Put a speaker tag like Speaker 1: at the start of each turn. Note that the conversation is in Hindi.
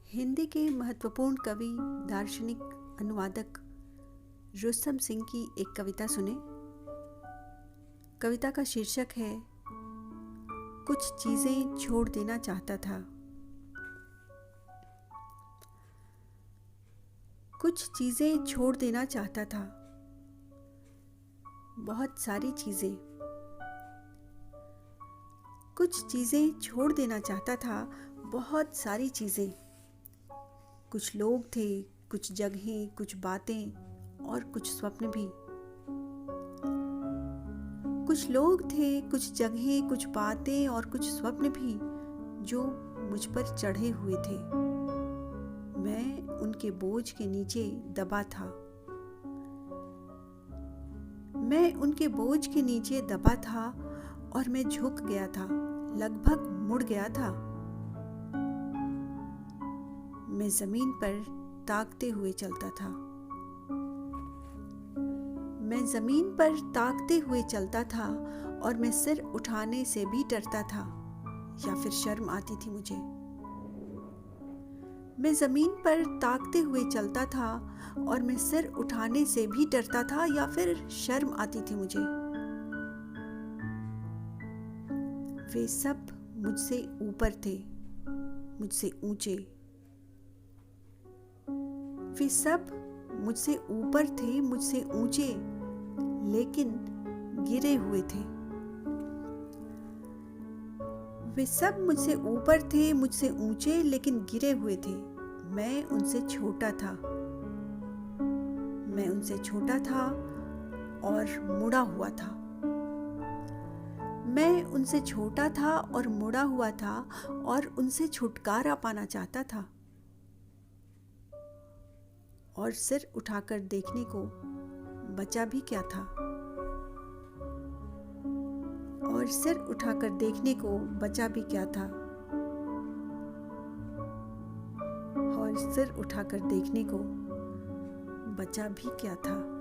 Speaker 1: हिंदी के महत्वपूर्ण कवि, दार्शनिक, अनुवादक रुस्तम सिंह की एक कविता सुने। कविता का शीर्षक है कुछ चीज़ें छोड़ देना चाहता था। कुछ चीज़ें छोड़ देना चाहता था, बहुत सारी चीज़ें। कुछ चीज़ें छोड़ देना चाहता था, बहुत सारी चीज़ें। कुछ लोग थे, कुछ जगहें, कुछ बातें और कुछ स्वप्न भी। कुछ लोग थे, कुछ जगहें, कुछ बातें और कुछ स्वप्न भी जो मुझ पर चढ़े हुए थे। मैं उनके बोझ के नीचे दबा था। मैं उनके बोझ के नीचे दबा था और मैं झुक गया था, लगभग मुड़ गया था। मैं जमीन पर ताकते हुए चलता था। मैं जमीन पर ताकते हुए चलता था और मैं सिर उठाने से भी डरता था या फिर शर्म आती थी मुझे। मैं जमीन पर ताकते हुए चलता था और मैं सिर उठाने से भी डरता था या फिर शर्म आती थी मुझे। वे सब मुझसे ऊपर थे, मुझसे ऊंचे। वे सब मुझसे ऊपर थे, मुझसे ऊंचे, लेकिन गिरे हुए थे। वे सब मुझसे ऊपर थे, मुझसे ऊंचे, लेकिन गिरे हुए थे। मैं उनसे छोटा था। मैं उनसे छोटा था और मुड़ा हुआ था। मैं उनसे छोटा था और मुड़ा हुआ था और उनसे छुटकारा पाना चाहता था। और सिर उठाकर देखने को बचा भी क्या था? और सिर उठाकर देखने को बचा भी क्या था? और सिर उठाकर देखने को बचा भी क्या था?